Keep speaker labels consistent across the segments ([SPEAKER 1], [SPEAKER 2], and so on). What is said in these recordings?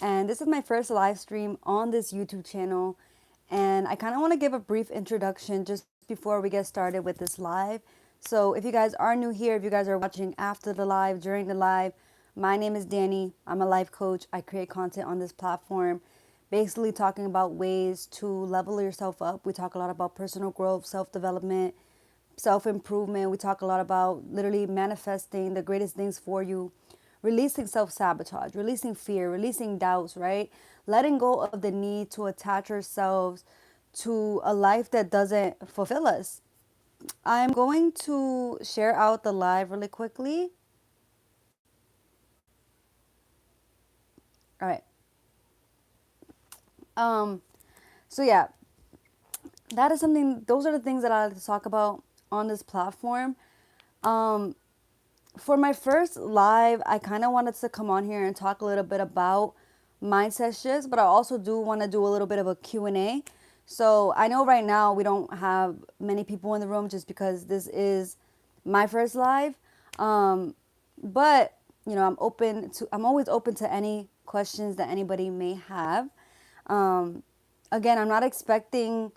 [SPEAKER 1] and this is my first live stream on this YouTube channel. And I kind of want to give a brief introduction just before we get started with this live. So, if you guys are new here, if you guys are watching after the live, during the live, my name is Danny. I'm a life coach. I create content on this platform, basically talking about ways to level yourself up. We talk a lot about personal growth, self development, self improvement. We talk a lot about literally manifesting the greatest things for you, releasing self sabotage, releasing fear, releasing doubts, right? Letting go of the need to attach ourselves to a life that doesn't fulfill us. I'm going to share out the live really quickly. All right. Um, so yeah, that is something, those are the things that I like to talk about on this platform. Um, for my first live, I kind of wanted to come on here and talk a little bit about mindset shifts, but I also do want to do a little bit of a Q&A. So I know right now we don't have many people in the room just because this is my first live. But I'm always open to any questions that anybody may have. Um, Again, I'm not expecting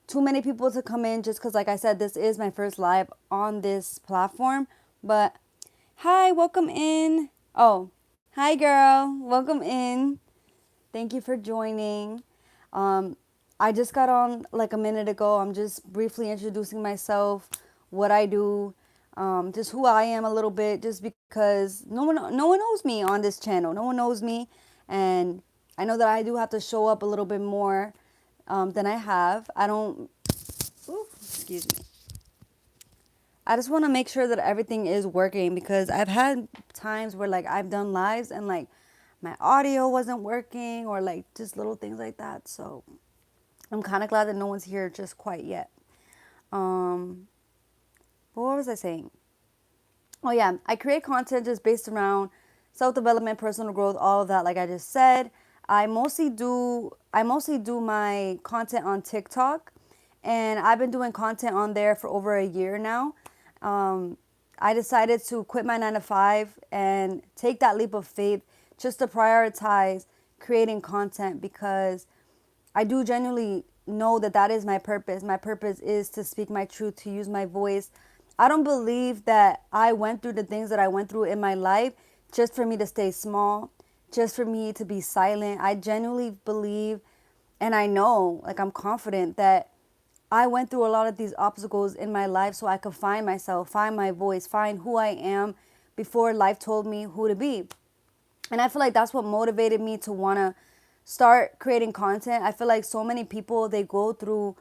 [SPEAKER 1] too many people to come in just because, like I said, this is my first live on this platform. But hi, welcome in. Oh, hi, girl. Welcome in. Thank you for joining. Um, I just got on like a minute ago. I'm just briefly introducing myself, what I do, just who I am a little bit, just because no one knows me on this channel. No one knows me, and I know that I do have to show up a little bit more than I have. I don't. Ooh, excuse me. I just want to make sure that everything is working because I've had times where like I've done lives and like my audio wasn't working or like just little things like that. So I'm kind of glad that no one's here just quite yet. Um, but what was I saying? Oh yeah, I create content just based around self-development, personal growth, all of that. Like I just said, I mostly do my content on TikTok, and I've been doing content on there for over a year now. Um, I decided to quit my 9 to 5 and take that leap of faith just to prioritize creating content because I do genuinely know that that is my purpose. My purpose is to speak my truth, to use my voice. I don't believe that I went through the things that I went through in my life just for me to stay small, just for me to be silent. I genuinely believe and I know, like I'm confident that I went through a lot of these obstacles in my life so I could find myself, find my voice, find who I am before life told me who to be. And I feel like that's what motivated me to want to start creating content. I feel like so many people, they go through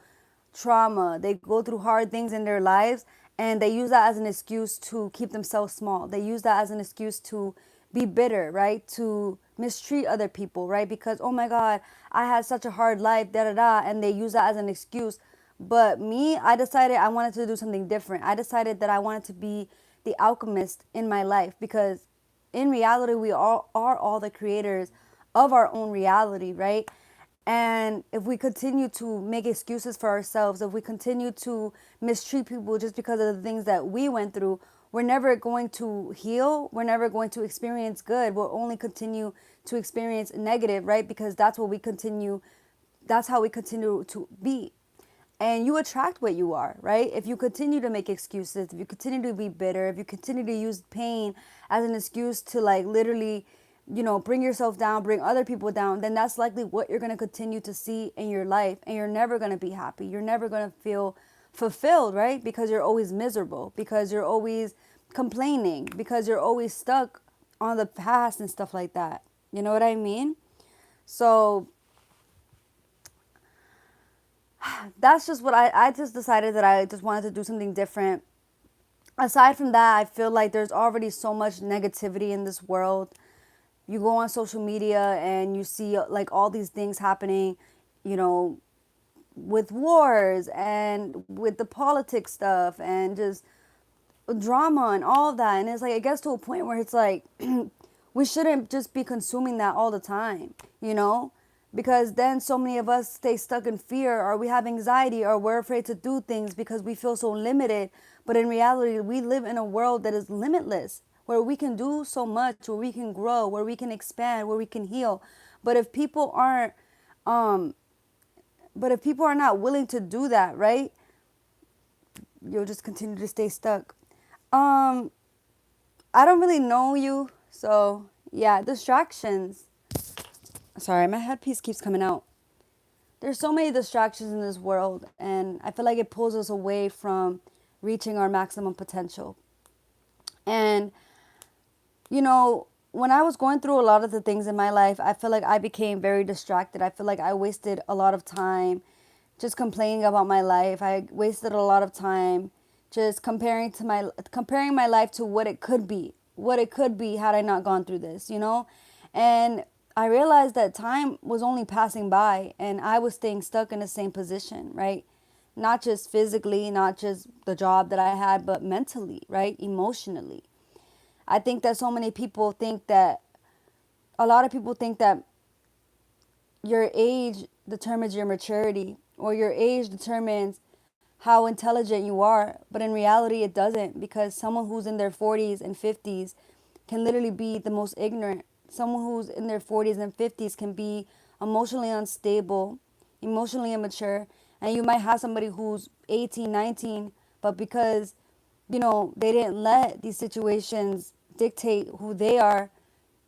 [SPEAKER 1] trauma, they go through hard things in their lives, and they use that as an excuse to keep themselves small. They use that as an excuse to be bitter, right? To mistreat other people, right? Because, oh my God, I had such a hard life, da da da. And they use that as an excuse. But me, I decided I wanted to do something different. I decided that I wanted to be the alchemist in my life because in reality, we all are all the creators of our own reality, right? And if we continue to make excuses for ourselves, if we continue to mistreat people just because of the things that we went through, we're never going to heal. We're never going to experience good. We'll only continue to experience negative, right? Because that's how we continue to be. And you attract what you are, right? If you continue to make excuses, if you continue to be bitter, if you continue to use pain as an excuse to like literally, bring yourself down, bring other people down, then that's likely what you're going to continue to see in your life. And you're never going to be happy. You're never going to feel fulfilled, right? Because you're always miserable, because you're always complaining, because you're always stuck on the past and stuff like that. You know what I mean? So that's just what I just decided that I just wanted to do something different. Aside from that, I feel like there's already so much negativity in this world. You go on social media and you see like all these things happening, you know, with wars and with the politics stuff and just drama and all of that. And it's like it gets to a point where it's like we shouldn't just be consuming that all the time, you know? Because then so many of us stay stuck in fear, or we have anxiety, or we're afraid to do things because we feel so limited. But in reality, we live in a world that is limitless. where we can do so much, where we can grow, where we can expand, where we can heal. But if people aren't, um, but if people are not willing to do that, right, you'll just continue to stay stuck. Um, I don't really know you, so yeah, distractions. Sorry, my headpiece keeps coming out. There's so many distractions in this world, and I feel like it pulls us away from reaching our maximum potential. And when I was going through a lot of the things in my life, I feel like I became very distracted. I feel like I wasted a lot of time just complaining about my life. I wasted a lot of time just comparing my life to what it could be had I not gone through this. And I realized that time was only passing by and I was staying stuck in the same position, right? Not just physically, not just the job that I had, but mentally, right? Emotionally. I think that a lot of people think that your age determines your maturity or your age determines how intelligent you are. But in reality, it doesn't, because someone who's in their 40s and 50s can literally be the most ignorant. Someone who's in their 40s and 50s can be emotionally unstable, emotionally immature. And you might have somebody who's 18, 19, but because, they didn't let these situations dictate who they are,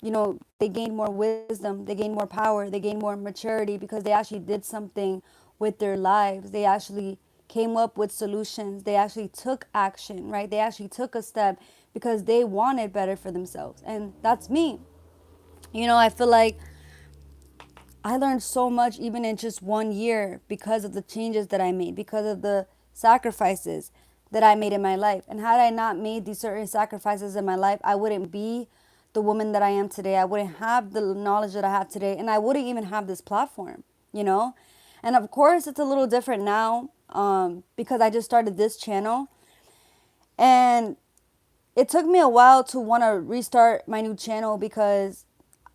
[SPEAKER 1] they gained more wisdom, they gained more power, they gained more maturity because they actually did something with their lives. They actually came up with solutions. They actually took action, right? They actually took a step because they wanted better for themselves. And that's me. I feel like I learned so much even in just 1 year because of the changes that I made, because of the sacrifices that I made in my life. And had I not made these certain sacrifices in my life, I wouldn't be the woman that I am today. I wouldn't have the knowledge that I have today. And I wouldn't even have this platform. And of course, it's a little different now because I just started this channel. And it took me a while to want to restart my new channel because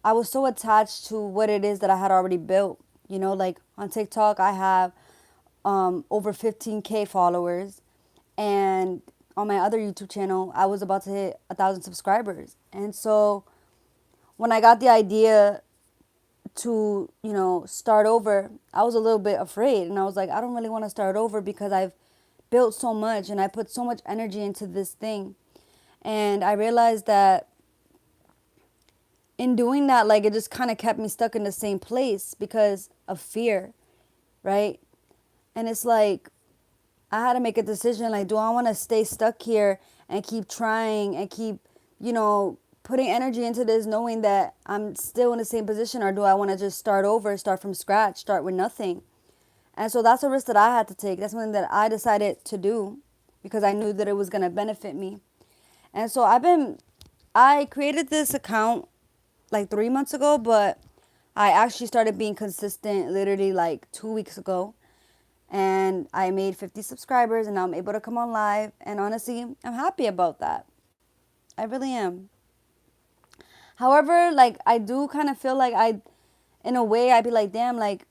[SPEAKER 1] I was so attached to what it is that I had already built. Like on TikTok, I have over 15K followers. And on my other YouTube channel, I was about to hit 1,000 subscribers. And so when I got the idea to, start over, I was a little bit afraid. And I was like, I don't really want to start over because I've built so much and I put so much energy into this thing. And I realized that in doing that, like, it just kind of kept me stuck in the same place because of fear, right? And it's like, I had to make a decision, like, do I want to stay stuck here and keep trying and keep, putting energy into this knowing that I'm still in the same position, or do I want to just start over, start from scratch, start with nothing? And so that's a risk that I had to take. That's something that I decided to do because I knew that it was going to benefit me. And so I created this account like 3 months ago, but I actually started being consistent literally like 2 weeks ago. And I made 50 subscribers and now I'm able to come on live. And honestly, I'm happy about that. I really am. However, like, I do kind of feel like in a way, I'd be like, damn, like,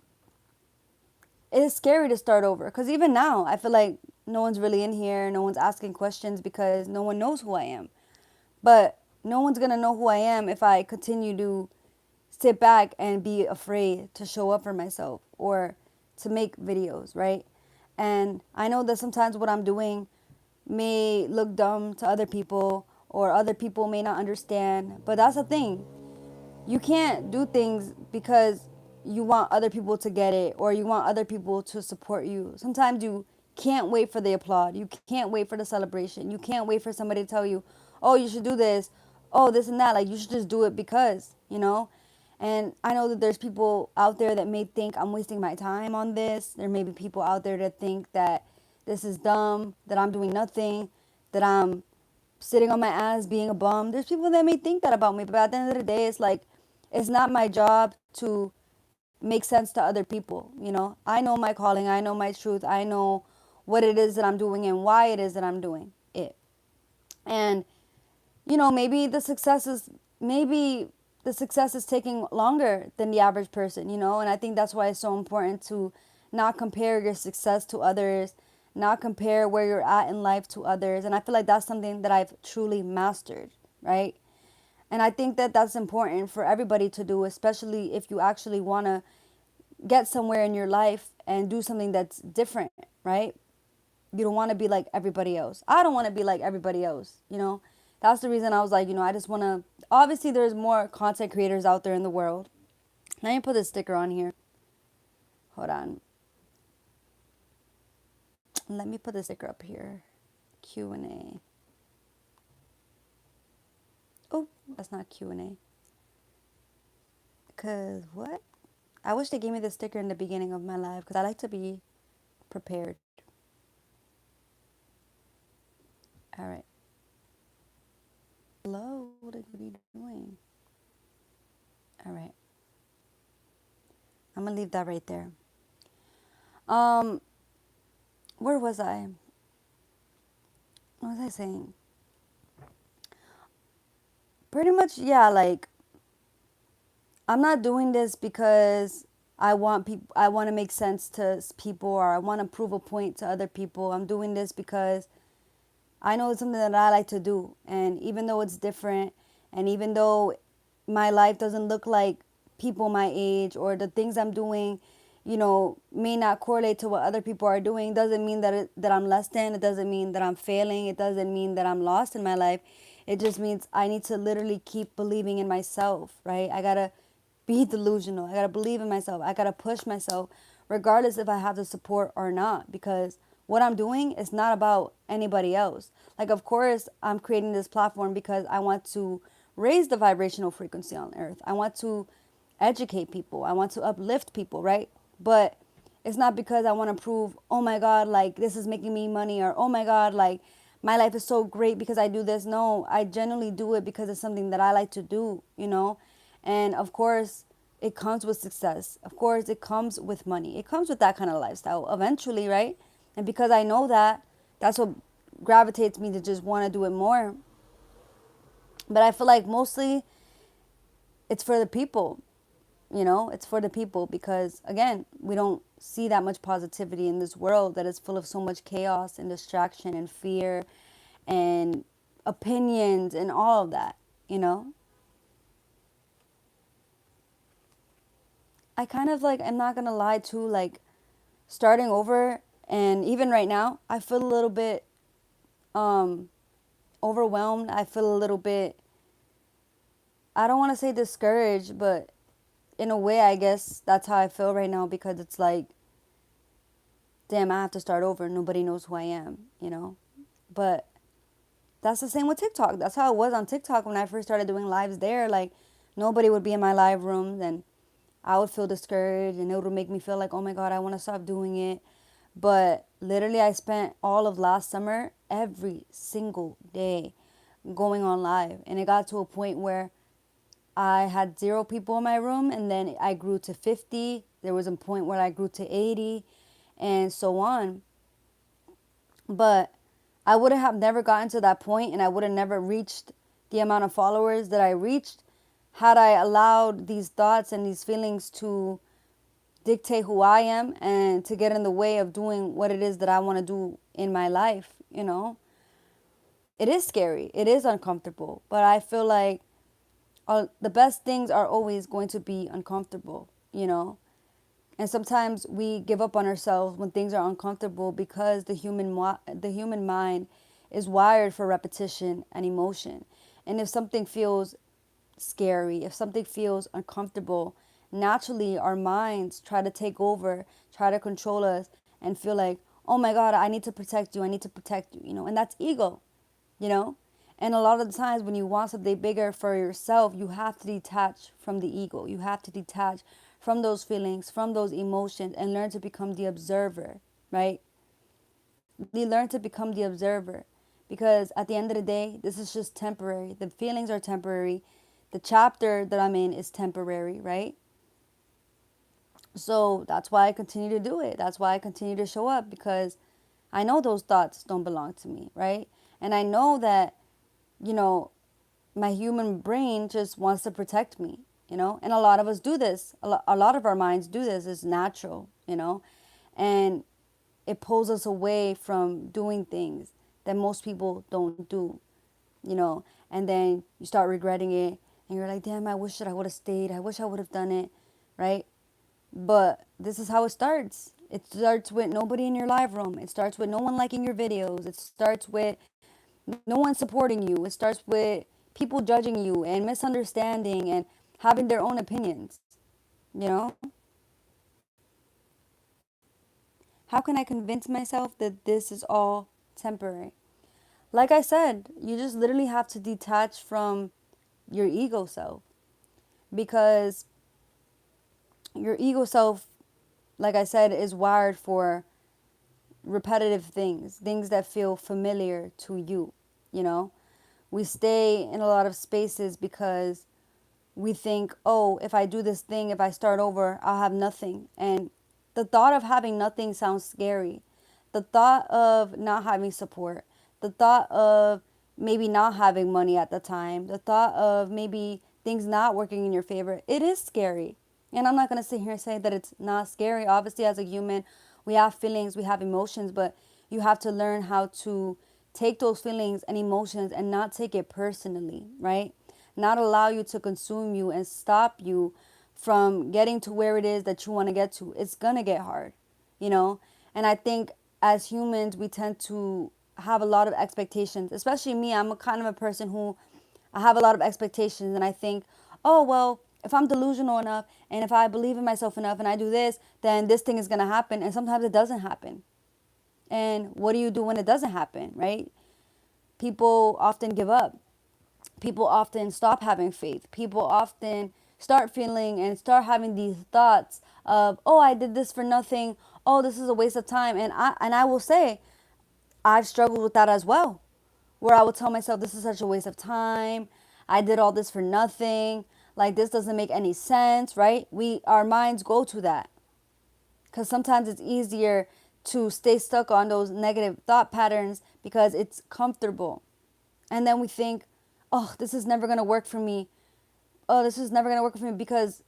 [SPEAKER 1] it is scary to start over. Because even now, I feel like no one's really in here. No one's asking questions because no one knows who I am. But no one's going to know who I am if I continue to sit back and be afraid to show up for myself or to make videos, right? And I know that sometimes what I'm doing may look dumb to other people or other people may not understand. But that's the thing. You can't do things because you want other people to get it or you want other people to support you. Sometimes you can't wait for the applaud. You can't wait for the celebration. You can't wait for somebody to tell you, oh, you should do this. Oh, this and that. Like, you should just do it because. And I know that there's people out there that may think I'm wasting my time on this. There may be people out there that think that this is dumb, that I'm doing nothing, that I'm sitting on my ass being a bum. There's people that may think that about me. But at the end of the day, it's like, it's not my job to make sense to other people. I know my calling. I know my truth. I know what it is that I'm doing and why it is that I'm doing it. And, maybe the success is taking longer than the average person. And I think that's why it's so important to not compare your success to others, not compare where you're at in life to others. And I feel like that's something that I've truly mastered, right? And I think that that's important for everybody to do, especially if you actually want to get somewhere in your life and do something that's different, right? You don't want to be like everybody else. I don't want to be like everybody else, you know? That's the reason I was like, I just want to. Obviously, there's more content creators out there in the world. Let me put this sticker on here. Hold on. Let me put the sticker up here. Q&A. Oh, that's not Q&A. Because what? I wish they gave me the sticker in the beginning of my life because I like to be prepared. All right. Hello, what are you doing? All right. I'm going to leave that right there. Um, where was I? What was I saying? Pretty much, yeah, like I'm not doing this because I want to make sense to people or I want to prove a point to other people. I'm doing this because I know it's something that I like to do. And even though it's different and even though my life doesn't look like people my age or the things I'm doing, may not correlate to what other people are doing, doesn't mean that I'm less than. It doesn't mean that I'm failing. It doesn't mean that I'm lost in my life. It just means I need to literally keep believing in myself, right? I got to be delusional. I got to believe in myself. I got to push myself regardless if I have the support or not because what I'm doing is not about anybody else. Like, of course, I'm creating this platform because I want to raise the vibrational frequency on earth. I want to educate people. I want to uplift people, right? But it's not because I want to prove, oh my God, like this is making me money or oh my God, like my life is so great because I do this. No, I genuinely do it because it's something that I like to do. And of course, it comes with success. Of course, it comes with money. It comes with that kind of lifestyle eventually, right? And because I know that, that's what gravitates me to just want to do it more. But I feel like mostly it's for the people. It's for the people because, again, we don't see that much positivity in this world that is full of so much chaos and distraction and fear and opinions and all of that. I kind of like, I'm not going to lie too, like starting over and even right now, I feel a little bit um, overwhelmed. I feel a little bit, I don't want to say discouraged, but in a way, I guess that's how I feel right now because it's like, damn, I have to start over. Nobody knows who I am. But that's the same with TikTok. That's how it was on TikTok when I first started doing lives there. Like, nobody would be in my live rooms and I would feel discouraged and it would make me feel like, oh my God, I want to stop doing it. But literally, I spent all of last summer every single day going on live. And it got to a point where I had 0 people in my room and then I grew to 50. There was a point where I grew to 80 and so on. But I would have never gotten to that point and I would have never reached the amount of followers that I reached had I allowed these thoughts and these feelings to dictate who I am and to get in the way of doing what it is that I want to do in my life. It is scary. It is uncomfortable. But I feel like the best things are always going to be uncomfortable. And sometimes we give up on ourselves when things are uncomfortable because the human mind is wired for repetition and emotion. And if something feels scary, if something feels uncomfortable, naturally our minds try to take over, try to control us, and feel like, oh my God, I need to protect you, I need to protect you, and that's ego, you know? And a lot of the times when you want something bigger for yourself, you have to detach from the ego. You have to detach from those feelings, from those emotions, and learn to become the observer, right? You learn to become the observer because at the end of the day, this is just temporary. The feelings are temporary. The chapter that I'm in is temporary, right? So that's why I continue to do it. That's why I continue to show up because I know those thoughts don't belong to me, right? And I know that, you know, my human brain just wants to protect me. And a lot of us do this. A lot of our minds do this. It's natural. And it pulls us away from doing things that most people don't do. and then you start regretting it, and you're like, damn, I wish that I would have stayed. I wish I would have done it, right? But this is how it starts. It starts with nobody in your live room. It starts with no one liking your videos. It starts with no one supporting you. It starts with people judging you and misunderstanding and having their own opinions. You know? How can I convince myself that this is all temporary? Like I said, you just literally have to detach from your ego self, because your ego self, like I said, is wired for repetitive things, things that feel familiar to you, you know? We stay in a lot of spaces because we think, oh, if I do this thing, if I start over, I'll have nothing. And the thought of having nothing sounds scary. The thought of not having support, the thought of maybe not having money at the time, the thought of maybe things not working in your favor, it is scary. And I'm not going to sit here and say that it's not scary. Obviously, as a human, we have feelings, we have emotions, but you have to learn how to take those feelings and emotions and not take it personally, right? Not allow you to consume you and stop you from getting to where it is that you want to get to. It's going to get hard, you know? And I think as humans, we tend to have a lot of expectations, especially me. I'm a kind of a person who I have a lot of expectations, and I think, oh, well, if I'm delusional enough and if I believe in myself enough and I do this, then this thing is going to happen. And sometimes it doesn't happen. And what do you do when it doesn't happen, right? People often give up. People often stop having faith. People often start feeling and start having these thoughts of, oh, I did this for nothing. Oh, this is a waste of time. And I will say, I've struggled with that as well, where I would tell myself, this is such a waste of time. I did all this for nothing. Like, this doesn't make any sense, right? Our minds go to that, because sometimes it's easier to stay stuck on those negative thought patterns because it's comfortable. And then we think, oh, this is never going to work for me. Oh, this is never going to work for me, because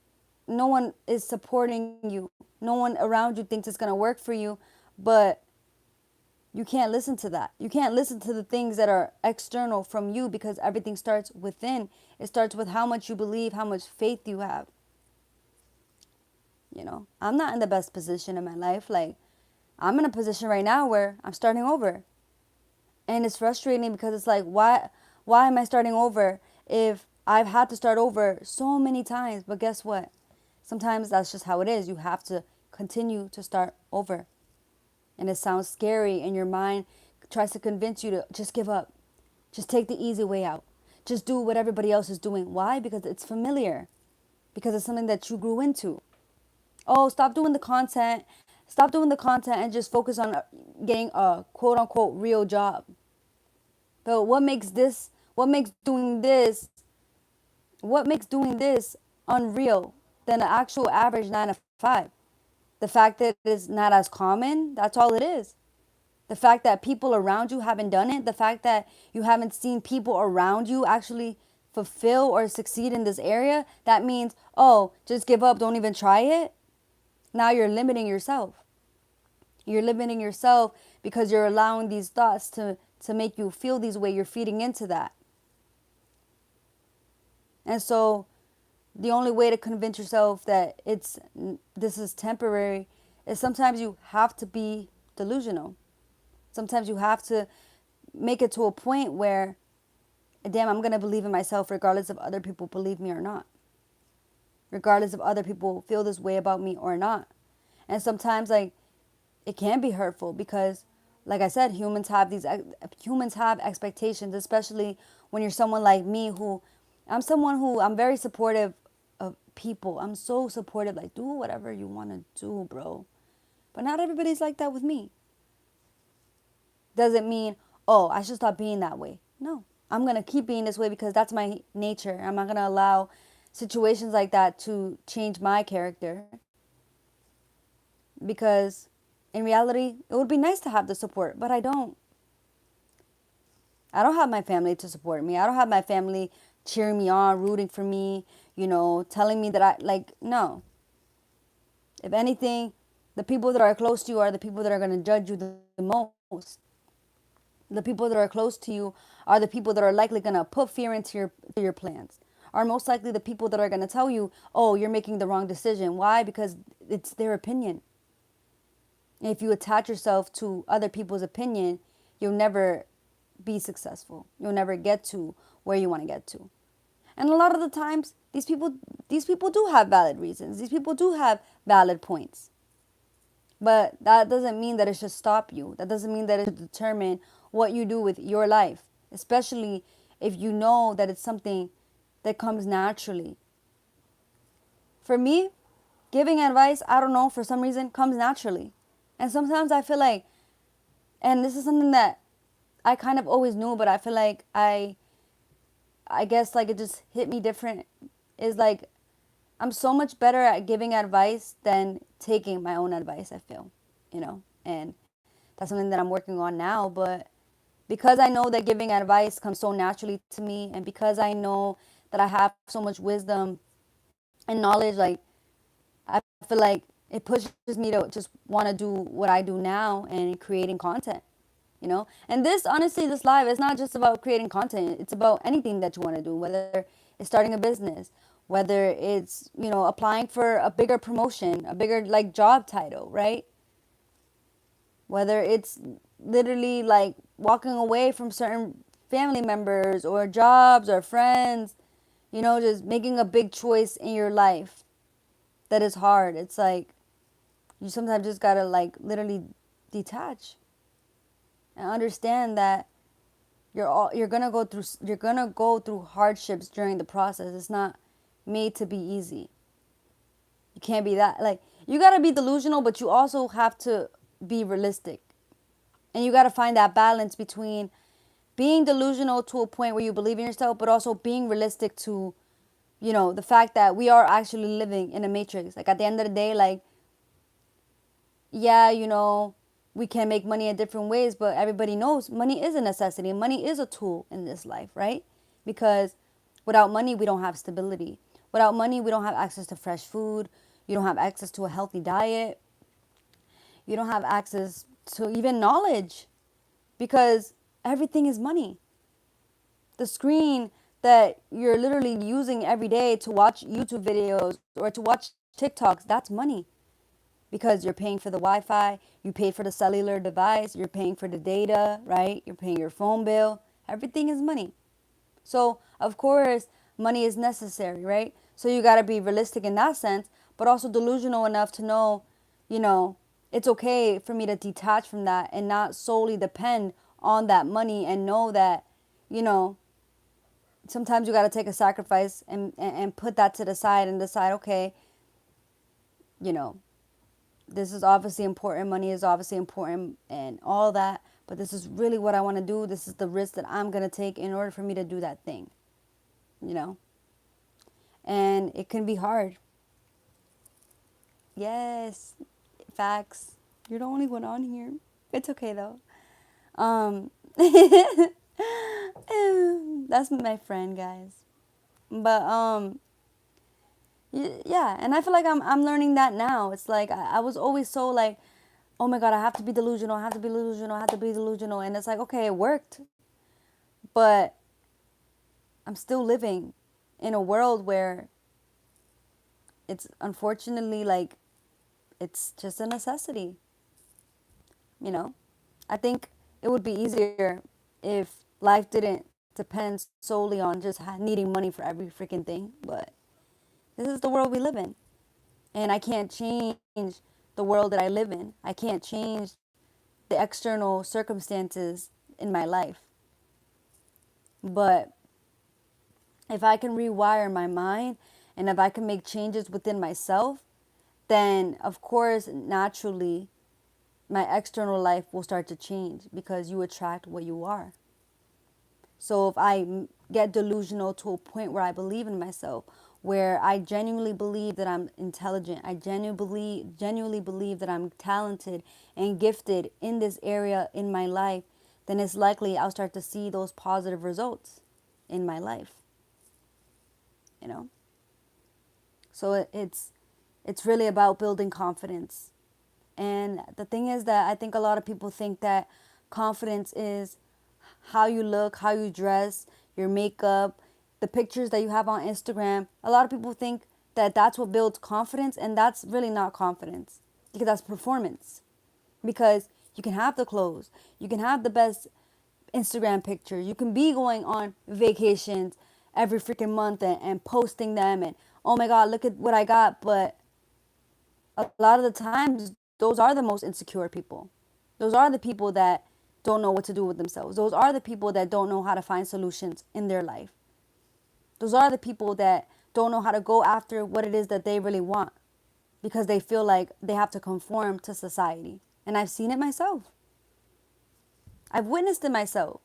[SPEAKER 1] no one is supporting you. No one around you thinks it's going to work for you. But you can't listen to that. You can't listen to the things that are external from you, because everything starts within. It starts with how much you believe, how much faith you have. You know, I'm not in the best position in my life. Like, I'm in a position right now where I'm starting over. And it's frustrating because it's like, why am I starting over if I've had to start over so many times? But guess what? Sometimes that's just how it is. You have to continue to start over. And it sounds scary, and your mind tries to convince you to just give up. Just take the easy way out. Just do what everybody else is doing. Why? Because it's familiar. Because it's something that you grew into. Oh, stop doing the content. Stop doing the content and just focus on getting a quote unquote real job. But what makes doing this unreal than an actual average 9 to 5? The fact that it's not as common, that's all it is. The fact that people around you haven't done it, the fact that you haven't seen people around you actually fulfill or succeed in this area, that means, oh, just give up, don't even try it. Now you're limiting yourself. You're limiting yourself because you're allowing these thoughts to make you feel these way. You're feeding into that. And so the only way to convince yourself that this is temporary is sometimes you have to be delusional. Sometimes you have to make it to a point where, damn, I'm going to believe in myself regardless if other people believe me or not. Regardless if other people feel this way about me or not. And sometimes, like, it can be hurtful because, like I said, humans have expectations, especially when you're someone like me I'm very supportive of people. I'm so supportive, like, do whatever you want to do, bro. But not everybody's like that with me. Doesn't mean, oh, I should stop being that way. No, I'm going to keep being this way because that's my nature. I'm not going to allow situations like that to change my character. Because in reality, it would be nice to have the support, but I don't. I don't have my family to support me. I don't have my family cheering me on, rooting for me, telling me that no. If anything, the people that are close to you are the people that are going to judge you the most. The people that are close to you are the people that are likely going to put fear into your plans. Are most likely the people that are going to tell you, "Oh, you're making the wrong decision." Why? Because it's their opinion. And if you attach yourself to other people's opinion, you'll never be successful. You'll never get to where you want to get to. And a lot of the times, these people do have valid reasons. These people do have valid points. But that doesn't mean that it should stop you. That doesn't mean that it should determine what you do with your life, especially if you know that it's something that comes naturally. For me, giving advice, I don't know, for some reason, comes naturally. And sometimes I feel like, and this is something that I kind of always knew, but I feel like I guess like it just hit me different, is like I'm so much better at giving advice than taking my own advice, I feel, and that's something that I'm working on now. But because I know that giving advice comes so naturally to me, and because I know that I have so much wisdom and knowledge, like I feel like it pushes me to just want to do what I do now and creating content. And this, honestly, this live is not just about creating content. It's about anything that you want to do, whether it's starting a business, whether it's, applying for a bigger promotion, a bigger like job title, right? Whether it's literally like walking away from certain family members or jobs or friends, just making a big choice in your life that is hard. It's like you sometimes just gotta like literally detach and understand that you're gonna go through hardships during the process. It's not made to be easy. You can't be that like you gotta be delusional, but you also have to be realistic. And you gotta find that balance between being delusional to a point where you believe in yourself, but also being realistic to, the fact that we are actually living in a matrix. Like at the end of the day, like, yeah, we can make money in different ways, but everybody knows money is a necessity. Money is a tool in this life, right? Because without money, we don't have stability. Without money, we don't have access to fresh food. You don't have access to a healthy diet. You don't have access to even knowledge because everything is money. The screen that you're literally using every day to watch YouTube videos or to watch TikToks, that's money. Because you're paying for the Wi-Fi, you paid for the cellular device, you're paying for the data, right? You're paying your phone bill. Everything is money. So, of course, money is necessary, right? So you got to be realistic in that sense, but also delusional enough to know, you know, it's okay for me to detach from that and not solely depend on that money and know that, you know, sometimes you got to take a sacrifice and put that to the side and decide, okay, you know, this is obviously important. Money is obviously important and all that. But this is really what I want to do. This is the risk that I'm going to take in order for me to do that thing, you know? And it can be hard. Yes, facts. You're the only one on here. It's okay though. Um, that's my friend, guys. But yeah, and I feel like I'm learning that now. It's like I was always so like, oh my god, I have to be delusional. I have to be delusional. I have to be delusional. And it's like, okay, it worked, but I'm still living in a world where it's unfortunately like it's just a necessity. You know, I think it would be easier if life didn't depend solely on just needing money for every freaking thing. But this is the world we live in. And I can't change the world that I live in. I can't change the external circumstances in my life. But if I can rewire my mind and if I can make changes within myself, then of course, naturally, my external life will start to change because you attract what you are. So if I get delusional to a point where I believe in myself, where I genuinely believe that I'm intelligent, I genuinely believe that I'm talented and gifted in this area in my life, then it's likely I'll start to see those positive results in my life. You know? So it's really about building confidence. And the thing is that I think a lot of people think that confidence is how you look, how you dress, your makeup, the pictures that you have on Instagram. A lot of people think that that's what builds confidence, and that's really not confidence, because that's performance. Because you can have the clothes, you can have the best Instagram picture, you can be going on vacations every freaking month and posting them, and oh my God, look at what I got. But a lot of the times, those are the most insecure people. Those are the people that don't know what to do with themselves. Those are the people that don't know how to find solutions in their life. Those are the people that don't know how to go after what it is that they really want, because they feel like they have to conform to society. And I've seen it myself. I've witnessed it myself.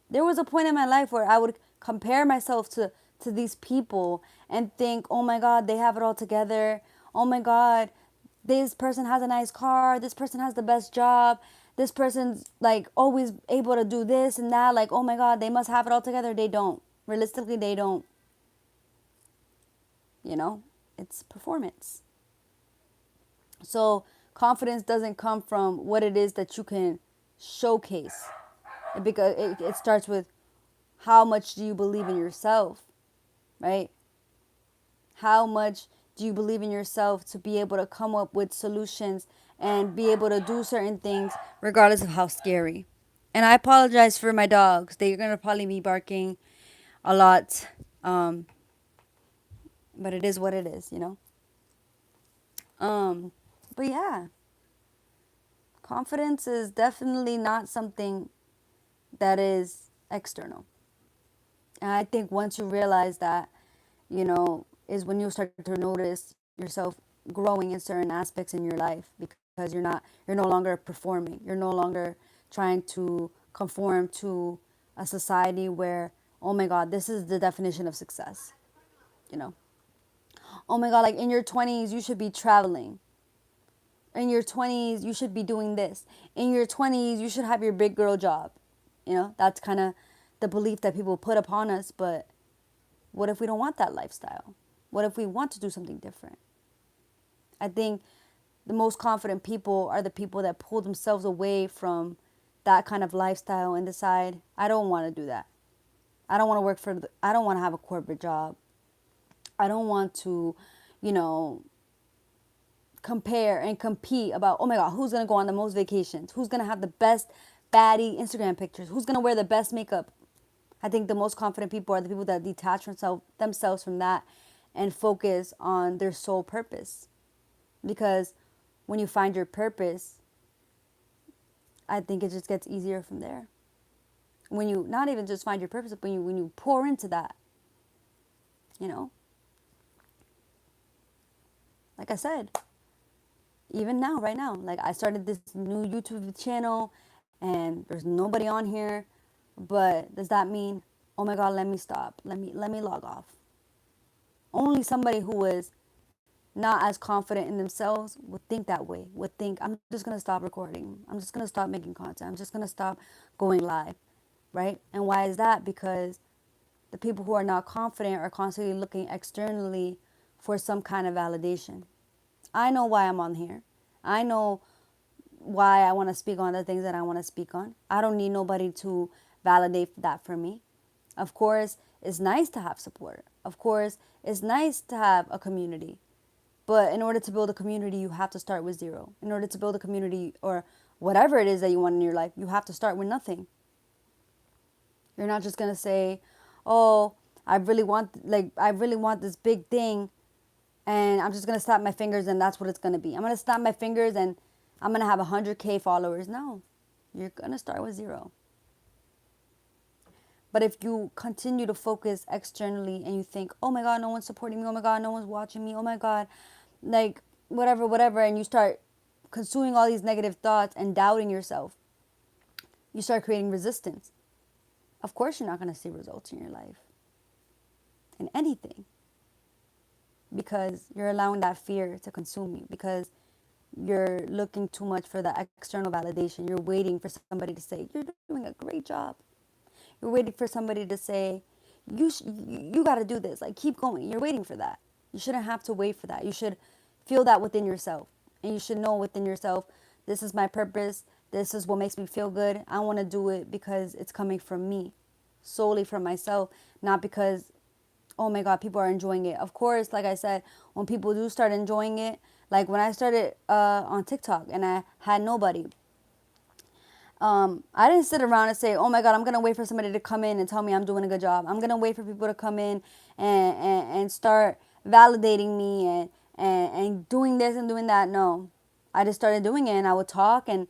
[SPEAKER 1] There was a point in my life where I would compare myself to these people and think, oh my God, they have it all together. Oh my God, this person has a nice car. This person has the best job. This person's like always able to do this and that. Like, oh my God, they must have it all together. They don't. Realistically, they don't. You know, it's performance. So confidence doesn't come from what it is that you can showcase. Because it starts with how much do you believe in yourself, right? How much do you believe in yourself to be able to come up with solutions and be able to do certain things regardless of how scary. And I apologize for my dogs. They're going to probably be barking a lot. Um, but it is what it is, you know? Um, but yeah, confidence is definitely not something that is external. And I think once you realize that, you know, is when you start to notice yourself growing in certain aspects in your life, because you're no longer performing. You're no longer trying to conform to a society where, oh my God, this is the definition of success, you know? Oh my God, like in your 20s, you should be traveling. In your 20s, you should be doing this. In your 20s, you should have your big girl job. You know, that's kind of the belief that people put upon us. But what if we don't want that lifestyle? What if we want to do something different? I think the most confident people are the people that pull themselves away from that kind of lifestyle and decide, I don't want to do that. I don't want to I don't want to have a corporate job. I don't want to, you know, compare and compete about, oh my God, who's going to go on the most vacations? Who's going to have the best baddie Instagram pictures? Who's going to wear the best makeup? I think the most confident people are the people that detach themselves from that and focus on their sole purpose. Because when you find your purpose, I think it just gets easier from there. When you not even just find your purpose, but when you pour into that, you know, like I said, even now, right now, like I started this new YouTube channel and there's nobody on here, but does that mean, oh my God, let me stop, let me log off? Only somebody who is not as confident in themselves would think that way, would think, I'm just going to stop recording. I'm just going to stop making content. I'm just going to stop going live, right? And why is that? Because the people who are not confident are constantly looking externally for some kind of validation. I know why I'm on here. I know why I want to speak on the things that I want to speak on. I don't need nobody to validate that for me. Of course, it's nice to have support. Of course, it's nice to have a community. But in order to build a community, you have to start with zero. In order to build a community or whatever it is that you want in your life, you have to start with nothing. You're not just going to say, oh, I really want this big thing, and I'm just going to snap my fingers and that's what it's going to be. I'm going to snap my fingers and I'm going to have 100K followers. No, you're going to start with zero. But if you continue to focus externally and you think, oh my God, no one's supporting me. Oh my God, no one's watching me. Oh my God, like whatever. And you start consuming all these negative thoughts and doubting yourself, you start creating resistance. Of course, you're not going to see results in your life, in anything, because you're allowing that fear to consume you, because you're looking too much for that external validation. You're waiting for somebody to say, you're doing a great job. You're waiting for somebody to say, you got to do this. Like, keep going. You're waiting for that. You shouldn't have to wait for that. You should feel that within yourself. And you should know within yourself, this is my purpose. This is what makes me feel good. I want to do it because it's coming from me, solely from myself, not because, oh my God, people are enjoying it. Of course, like I said, when people do start enjoying it, like when I started on TikTok and I had nobody, I didn't sit around and say, oh my God, I'm going to wait for somebody to come in and tell me I'm doing a good job. I'm going to wait for people to come in and start validating me and doing this and doing that. No, I just started doing it, and I would talk. And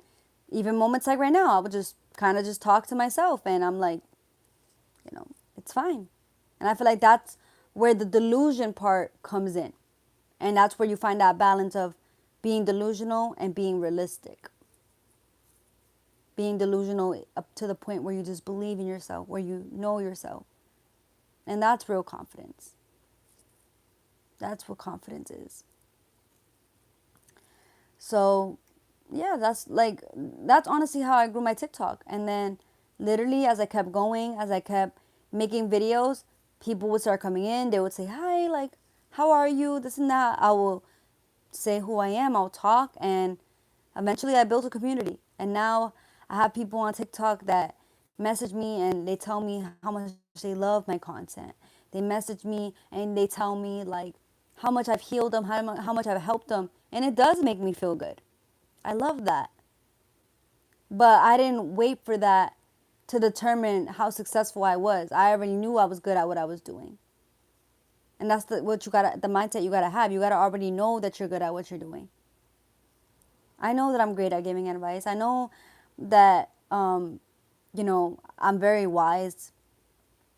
[SPEAKER 1] even moments like right now, I would just kind of just talk to myself. And I'm like, it's fine. And I feel like that's where the delusion part comes in. And that's where you find that balance of being delusional and being realistic. Being delusional up to the point where you just believe in yourself, where you know yourself. And that's real confidence. That's what confidence is. So, yeah, that's honestly how I grew my TikTok. And then literally as I kept going, as I kept making videos, people would start coming in. They would say, "Hi, like, how are you?" This and that. I will say who I am. I'll talk, and eventually I built a community. And now I have people on TikTok that message me and they tell me how much they love my content. They message me and they tell me like how much I've healed them, how much I've helped them, and it does make me feel good. I love that. But I didn't wait for that to determine how successful I was. I already knew I was good at what I was doing. And that's the mindset you gotta have. You gotta already know that you're good at what you're doing. I know that I'm great at giving advice. I know that I'm very wise,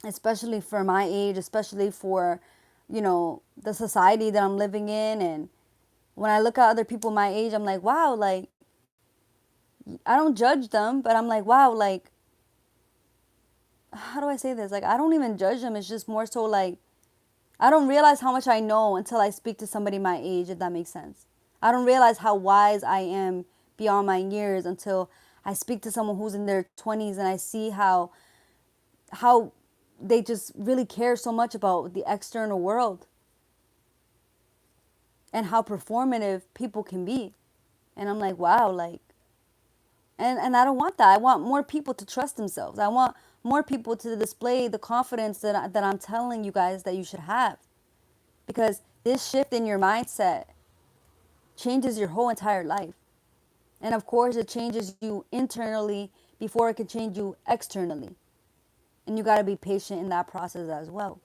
[SPEAKER 1] especially for my age, especially for, the society that I'm living in. And when I look at other people my age, I'm like, wow, like, I don't judge them, but I'm like, wow, like, how do I say this? Like, I don't even judge them. It's just more so like, I don't realize how much I know until I speak to somebody my age, if that makes sense. I don't realize how wise I am beyond my years until I speak to someone who's in their 20s and I see how they just really care so much about the external world and how performative people can be. And I'm like, wow, like, and I don't want that. I want more people to trust themselves. I want more people to display the confidence that I'm telling you guys that you should have. Because this shift in your mindset changes your whole entire life. And of course, it changes you internally before it can change you externally. And you got to be patient in that process as well.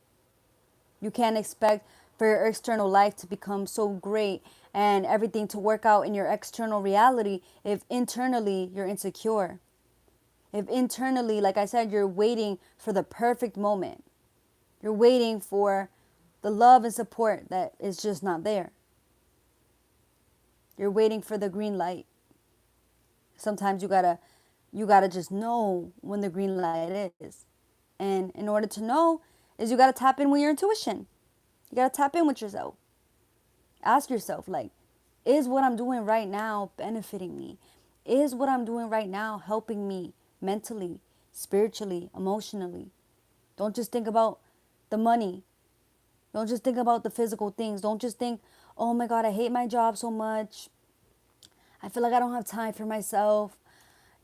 [SPEAKER 1] You can't expect for your external life to become so great and everything to work out in your external reality if internally you're insecure. If internally, like I said, you're waiting for the perfect moment. You're waiting for the love and support that is just not there. You're waiting for the green light. Sometimes you gotta just know when the green light is. And in order to know is you gotta tap in with your intuition. You gotta tap in with yourself. Ask yourself, like, is what I'm doing right now benefiting me? Is what I'm doing right now helping me mentally, spiritually, emotionally? Don't just think about the money. Don't just think about the physical things. Don't just think, oh my God, I hate my job so much. I feel like I don't have time for myself.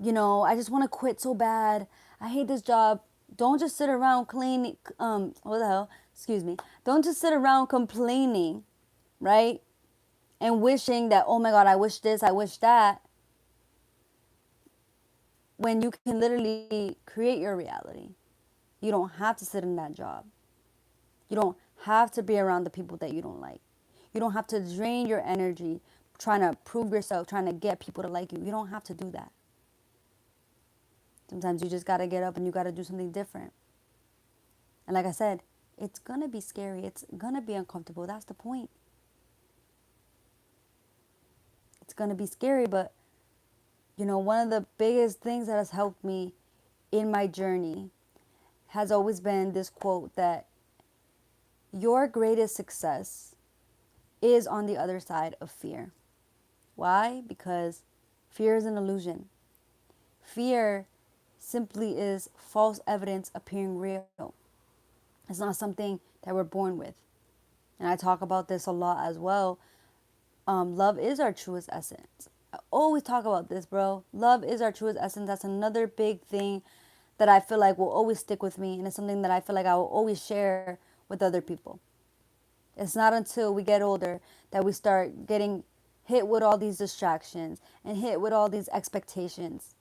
[SPEAKER 1] I just want to quit so bad. I hate this job. Don't just sit around cleaning. What the hell? Excuse me. Don't just sit around complaining, right? And wishing that, oh my God, I wish this, I wish that. When you can literally create your reality. You don't have to sit in that job. You don't have to be around the people that you don't like. You don't have to drain your energy trying to prove yourself, trying to get people to like you. You don't have to do that. Sometimes you just got to get up and you got to do something different. And like I said, it's going to be scary. It's going to be uncomfortable. That's the point. It's going to be scary, but one of the biggest things that has helped me in my journey has always been this quote that your greatest success is on the other side of fear. Why? Because fear is an illusion. Fear simply is false evidence appearing real. It's not something that we're born with. And I talk about this a lot as well. Love is our truest essence. I always talk about this, bro. Love is our truest essence. That's another big thing that I feel like will always stick with me, and it's something that I feel like I will always share with other people. It's not until we get older that we start getting hit with all these distractions and hit with all these expectations.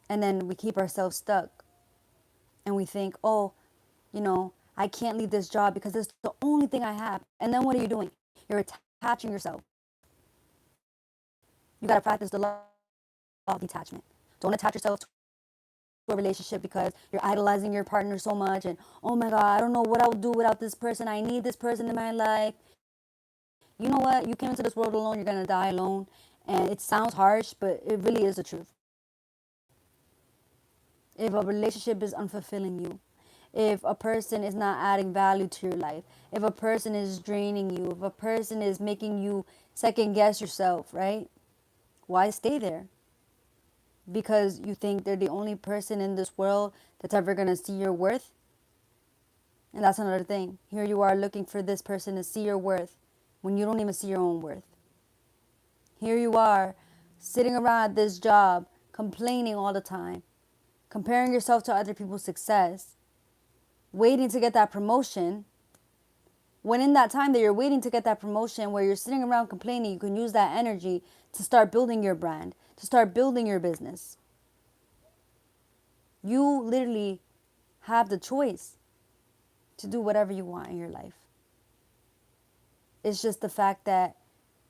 [SPEAKER 1] And then we keep ourselves stuck and we think, oh, I can't leave this job because it's the only thing I have. And then what are you doing? You're attaching yourself. You got to practice the law of detachment. Don't attach yourself to a relationship because you're idolizing your partner so much and, oh my God, I don't know what I would do without this person. I need this person in my life. You know what? You came into this world alone. You're going to die alone. And it sounds harsh, but it really is the truth. If a relationship is unfulfilling you, if a person is not adding value to your life, if a person is draining you, if a person is making you second guess yourself, right? Why stay there? Because you think they're the only person in this world that's ever going to see your worth? And that's another thing. Here you are looking for this person to see your worth when you don't even see your own worth. Here you are sitting around at this job, complaining all the time, comparing yourself to other people's success, waiting to get that promotion. When in that time that you're waiting to get that promotion, where you're sitting around complaining, you can use that energy to start building your brand, to start building your business. You literally have the choice to do whatever you want in your life. It's just the fact that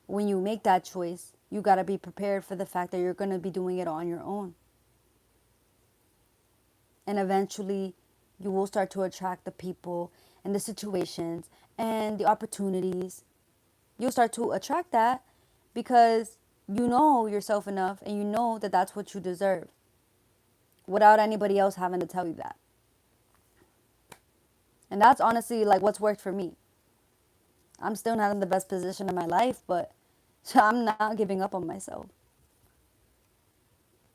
[SPEAKER 1] when you make that choice, you got to be prepared for the fact that you're going to be doing it on your own. And eventually, you will start to attract the people and the situations and the opportunities. You'll start to attract that because you know yourself enough and you know that that's what you deserve without anybody else having to tell you that. And that's honestly like what's worked for me. I'm still not in the best position in my life, but I'm not giving up on myself.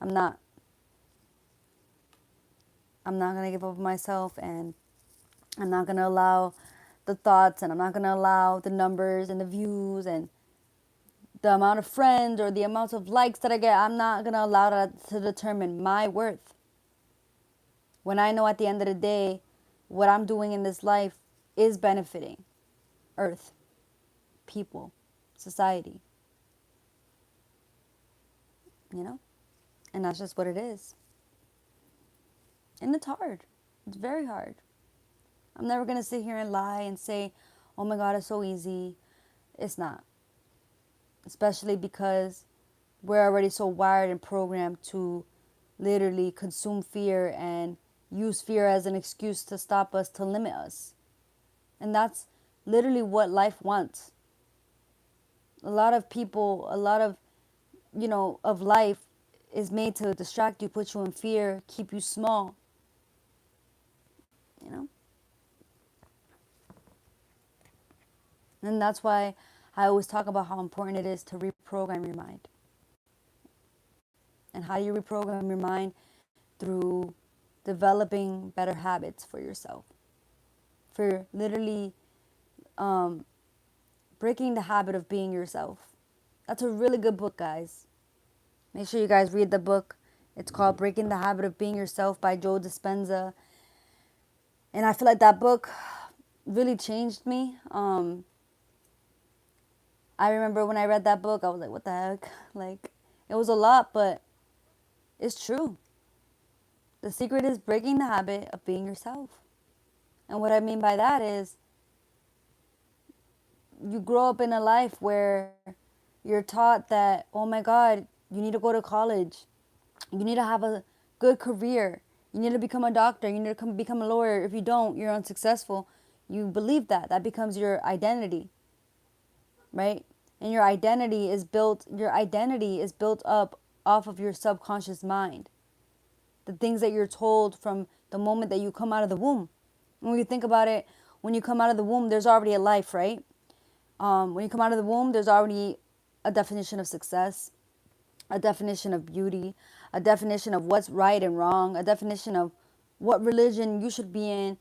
[SPEAKER 1] I'm not. I'm not going to give up on myself, and I'm not going to allow the thoughts, and I'm not going to allow the numbers and the views and the amount of friends or the amount of likes that I get. I'm not going to allow that to determine my worth. When I know at the end of the day, what I'm doing in this life is benefiting Earth, people, society, you know? And that's just what it is. And it's hard. It's very hard. I'm never going to sit here and lie and say, oh my God, it's so easy. It's not. Especially because we're already so wired and programmed to literally consume fear and use fear as an excuse to stop us, to limit us. And that's literally what life wants. A lot of people, a lot of, of life is made to distract you, put you in fear, keep you small. You know? And that's why I always talk about how important it is to reprogram your mind. And how do you reprogram your mind? Through developing better habits for yourself. For literally breaking the habit of being yourself. That's a really good book, guys. Make sure you guys read the book. It's called Breaking the Habit of Being Yourself by Joe Dispenza. And I feel like that book really changed me. I remember when I read that book, I was like, what the heck? Like, it was a lot, but it's true. The secret is breaking the habit of being yourself. And what I mean by that is you grow up in a life where you're taught that, oh my God, you need to go to college. You need to have a good career. You need to become a doctor. You need to become a lawyer. If you don't, you're unsuccessful. You believe that. That becomes your identity, right? And your identity is built up off of your subconscious mind. The things that you're told from the moment that you come out of the womb. When you think about it, when you come out of the womb, there's already a life, right? When you come out of the womb, there's already a definition of success, a definition of beauty, a definition of what's right and wrong, a definition of what religion you should be in,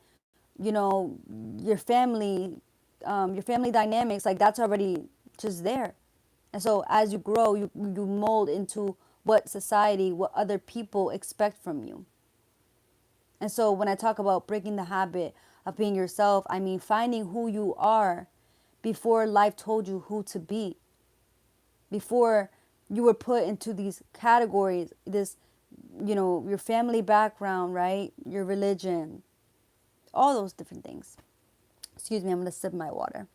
[SPEAKER 1] your family dynamics, like that's already just there. And so as you grow, you mold into what society, what other people expect from you. And so when I talk about breaking the habit of being yourself, I mean finding who you are before life told you who to be, before you were put into these categories, this, your family background, right? Your religion, all those different things. Excuse me, I'm going to sip my water.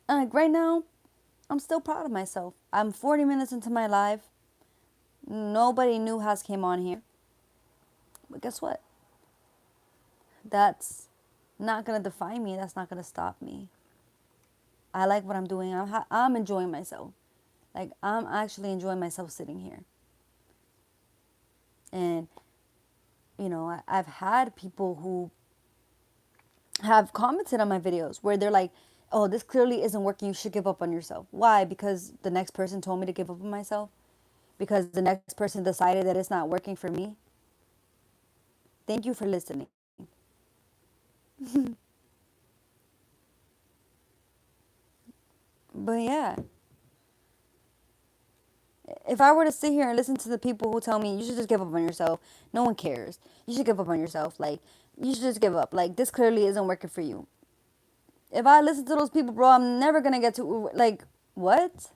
[SPEAKER 1] Like right now, I'm still proud of myself. I'm 40 minutes into my life. Nobody new has came on here. But guess what? That's not going to define me. That's not going to stop me. I like what I'm doing. I'm enjoying myself. Like, I'm actually enjoying myself sitting here. And, I've had people who have commented on my videos where they're like, oh, this clearly isn't working. You should give up on yourself. Why? Because the next person told me to give up on myself? Because the next person decided that it's not working for me? Thank you for listening. But yeah, if I were to sit here and listen to the people who tell me you should just give up on yourself, no one cares. You should give up on yourself. Like, you should just give up. Like, this clearly isn't working for you. If I listen to those people, bro, I'm never going to get to, like, what?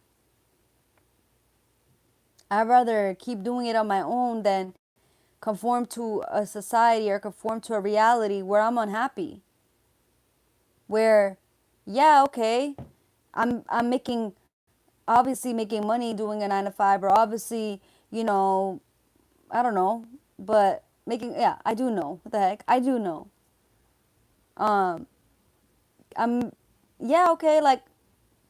[SPEAKER 1] I'd rather keep doing it on my own than conform to a society or conform to a reality where I'm unhappy. Where, yeah, okay, I'm making, obviously making money doing a 9 to 5, or obviously, I don't know, but making, yeah, I do know. What the heck? I do know. Um, I'm, yeah, okay, like,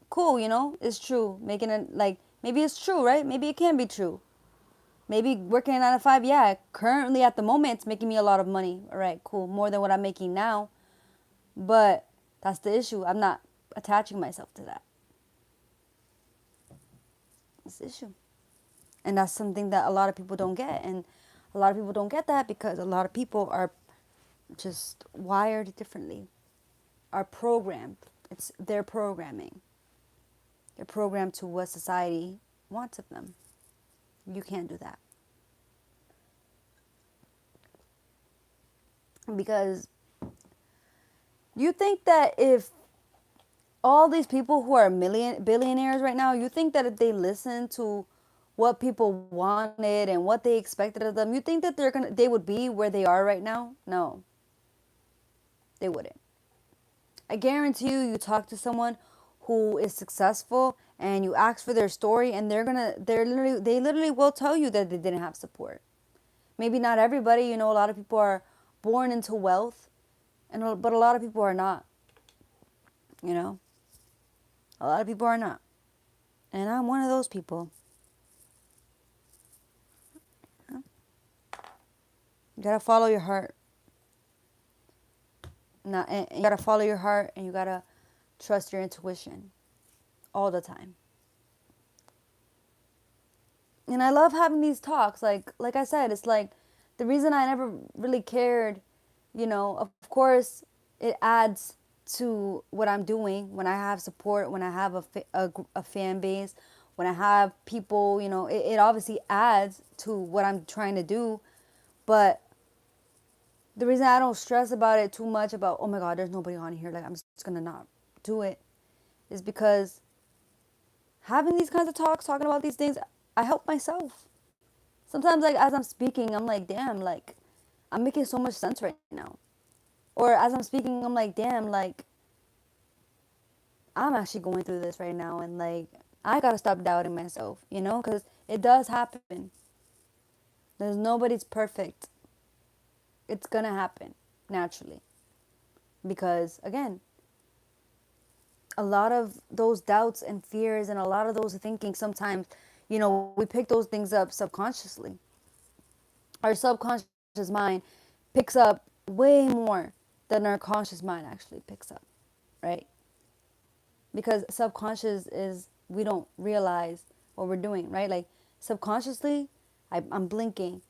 [SPEAKER 1] cool, it's true. Making it, like, maybe it's true, right? Maybe it can be true. Maybe working a 9 to 5, yeah, currently at the moment, it's making me a lot of money. All right, cool. More than what I'm making now. But that's the issue. I'm not attaching myself to that. That's the issue. And that's something that a lot of people don't get. And a lot of people don't get that because a lot of people are just wired differently, are programmed. It's their programming. They're programmed to what society wants of them. You can't do that. Because you think that if all these people who are billionaires right now, you think that if they listen to what people wanted and what they expected of them, you think that they would be where they are right now? No, they wouldn't. I guarantee you, you talk to someone who is successful and you ask for their story, and they literally will tell you that they didn't have support. Maybe not everybody, a lot of people are born into wealth, but a lot of people are not. You know, a lot of people are not, and I'm one of those people. You gotta follow your heart. Not, and you gotta follow your heart, and you gotta trust your intuition all the time. And I love having these talks. Like I said, it's like the reason I never really cared. Of course, it adds to what I'm doing when I have support, when I have a fan base, when I have people. It obviously adds to what I'm trying to do, but the reason I don't stress about it too much about, oh my God, there's nobody on here, like I'm just gonna not do it, is because having these kinds of talks, talking about these things, I help myself. Sometimes, like, as I'm speaking, I'm like, damn, like, I'm making so much sense right now. Or as I'm speaking, I'm like, damn, like, I'm actually going through this right now, and like, I gotta stop doubting myself, because it does happen. There's nobody's perfect. It's gonna happen naturally. Because, again, a lot of those doubts and fears and a lot of those thinking sometimes, we pick those things up subconsciously. Our subconscious mind picks up way more than our conscious mind actually picks up, right? Because subconscious is, we don't realize what we're doing, right? Like, subconsciously, I'm blinking,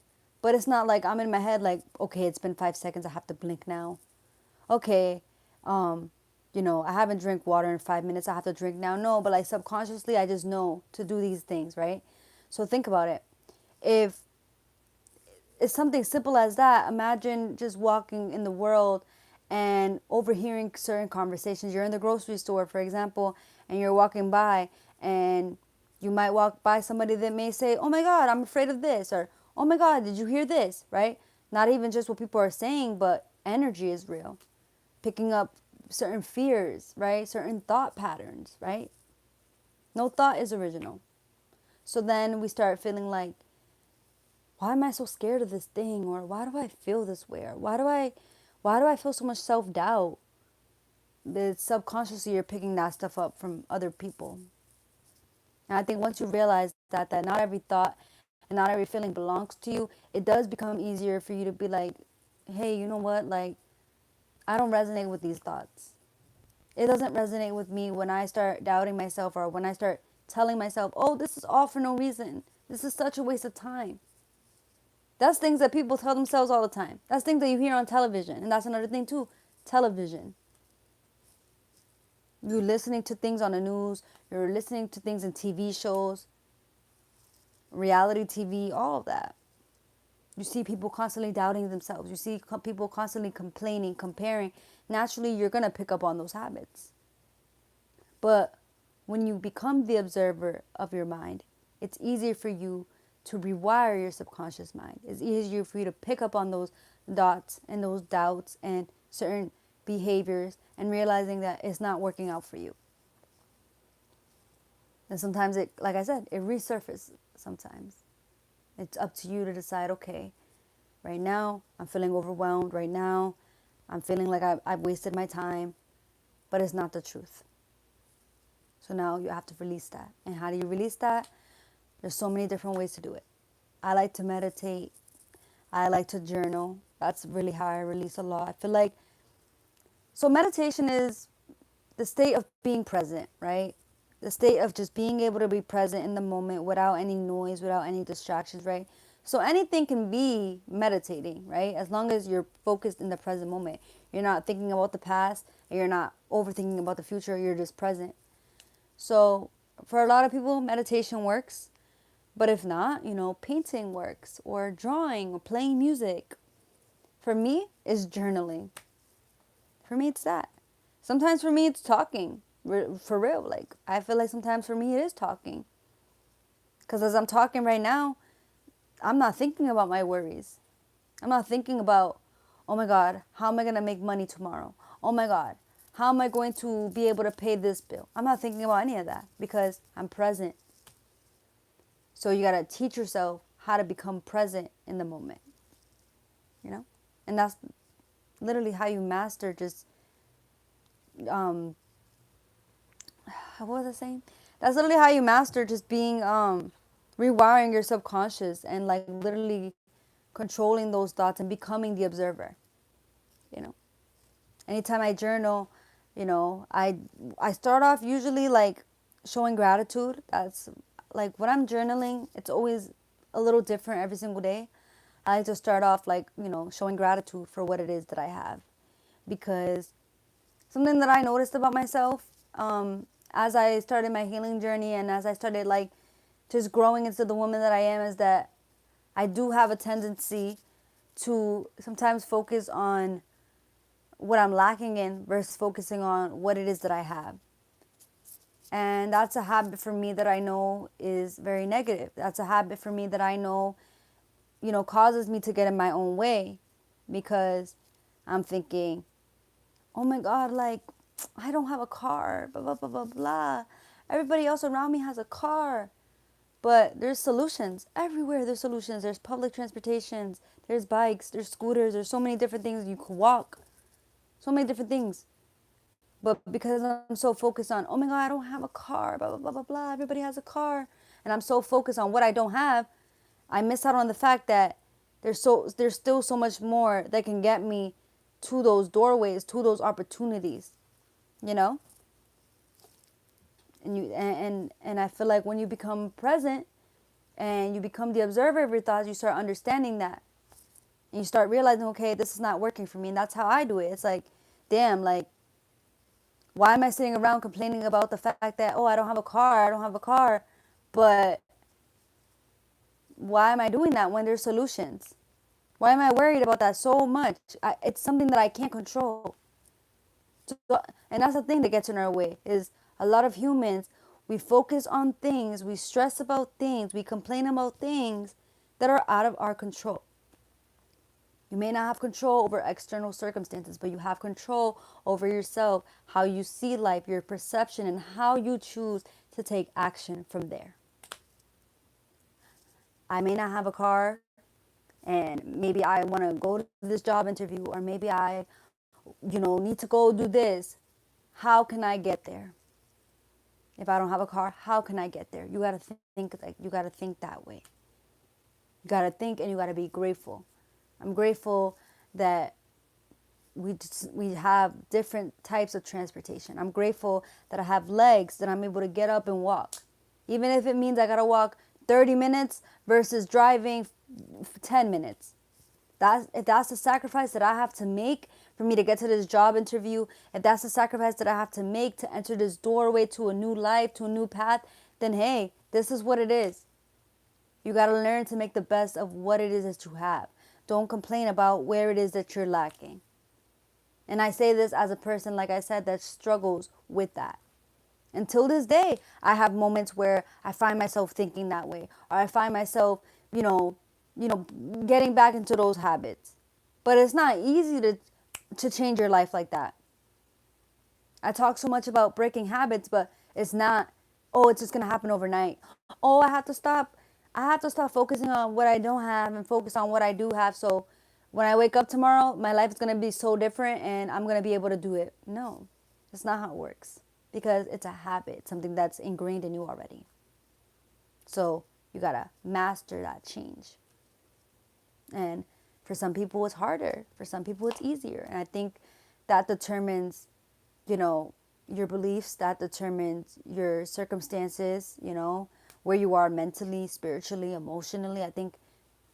[SPEAKER 1] But it's not like I'm in my head like, okay, it's been 5 seconds, I have to blink now. Okay, I haven't drank water in 5 minutes, I have to drink now. No, but like subconsciously, I just know to do these things, right? So think about it. If it's something simple as that, imagine just walking in the world and overhearing certain conversations. You're in the grocery store, for example, and you're walking by, and you might walk by somebody that may say, "Oh my God, I'm afraid of this," or "Oh my God, did you hear this?" Right? Not even just what people are saying, but energy is real. Picking up certain fears, right? Certain thought patterns, right? No thought is original. So then we start feeling like, why am I so scared of this thing? Or why do I feel this way? Or why do I feel so much self-doubt? That subconsciously you're picking that stuff up from other people. And I think once you realize that not every thought and not every feeling belongs to you, it does become easier for you to be like, hey, you know what? Like, I don't resonate with these thoughts. It doesn't resonate with me when I start doubting myself, or when I start telling myself, oh, this is all for no reason. This is such a waste of time. That's things that people tell themselves all the time. That's things that you hear on television. And that's another thing too, television. You're listening to things on the news. You're listening to things in TV shows, reality TV, all of that. You see people constantly doubting themselves. You see people constantly complaining, comparing. Naturally, you're going to pick up on those habits. But when you become the observer of your mind, it's easier for you to rewire your subconscious mind. It's easier for you to pick up on those dots and those doubts and certain behaviors, and realizing that it's not working out for you. And sometimes it, like I said, it resurfaces sometimes. It's up to you to decide, okay, right now I'm feeling overwhelmed. Right now I'm feeling like I've wasted my time, but it's not the truth. So now you have to release that. And how do you release that? There's so many different ways to do it. I like to meditate. I like to journal. That's really how I release a lot. I feel like, so meditation is the state of being present, right? The state of just being able to be present in the moment without any noise, without any distractions, right? So anything can be meditating, right? As long as you're focused in the present moment. You're not thinking about the past, and you're not overthinking about the future. You're just present. So for a lot of people, meditation works. But if not, painting works, or drawing, or playing music. For me, it's journaling. For me, it's that. Sometimes for me, it's talking. For real. Like, I feel like sometimes for me, it is talking. Because as I'm talking right now, I'm not thinking about my worries. I'm not thinking about, oh my God, how am I going to make money tomorrow? Oh my God, how am I going to be able to pay this bill? I'm not thinking about any of that because I'm present. So you got to teach yourself how to become present in the moment, And that's literally how you master just, what was I saying? That's literally how you master just being, rewiring your subconscious and like literally controlling those thoughts and becoming the observer, you know. Anytime I journal, I start off usually like showing gratitude. That's like when I'm journaling, it's always a little different every single day. I like to start off like, showing gratitude for what it is that I have. Because something that I noticed about myself, as I started my healing journey and as I started like just growing into the woman that I am, is that I do have a tendency to sometimes focus on what I'm lacking in versus focusing on what it is that I have. And that's a habit for me that I know is very negative. That's a habit for me that I know, causes me to get in my own way, because I'm thinking, oh my God, like, I don't have a car, blah, blah, blah, blah, blah. Everybody else around me has a car. But there's solutions. Everywhere there's solutions. There's public transportations, there's bikes, there's scooters, there's so many different things you can walk. So many different things. But because I'm so focused on, oh my God, I don't have a car, blah, blah, blah, blah, blah. Everybody has a car. And I'm so focused on what I don't have, I miss out on the fact that there's still so much more that can get me to those doorways, to those opportunities, you know? And I feel like when you become present and you become the observer of your thoughts, you start understanding that And you start realizing, okay, this is not working for me. And that's how I do it. It's like, damn, like, why am I sitting around complaining about the fact that, oh, I don't have a car, I don't have a car. But why am I doing that when there's solutions? Why am I worried about that so much? It's something that I can't control. So, and that's the thing that gets in our way is a lot of humans, we focus on things, we stress about things, we complain about things that are out of our control. You may not have control over external circumstances, but you have control over yourself, how you see life, your perception, and how you choose to take action from there. I may not have a car, and maybe I want to go to this job interview, or maybe I, need to go do this. How can I get there? If I don't have a car, how can I get there? You got to think that way. You got to think, and you got to be grateful. I'm grateful that we have different types of transportation. I'm grateful that I have legs, that I'm able to get up and walk. Even if it means I got to walk 30 minutes versus driving 10 minutes. If that's the sacrifice that I have to make for me to get to this job interview, if that's the sacrifice that I have to make to enter this doorway to a new life, to a new path, then hey, this is what it is. You got to learn to make the best of what it is that you have. Don't complain about where it is that you're lacking. And I say this as a person, like I said, that struggles with that. Until this day, I have moments where I find myself thinking that way, or I find myself, getting back into those habits. But it's not easy to change your life like that. I talk so much about breaking habits, but it's not, oh, it's just going to happen overnight. Oh, I have to stop focusing on what I don't have and focus on what I do have. So when I wake up tomorrow, my life is going to be so different and I'm going to be able to do it. No, that's not how it works, because it's a habit, something that's ingrained in you already. So you got to master that change. And for some people, it's harder. For some people, it's easier. And I think that determines, your beliefs, that determines your circumstances, where you are mentally, spiritually, emotionally. I think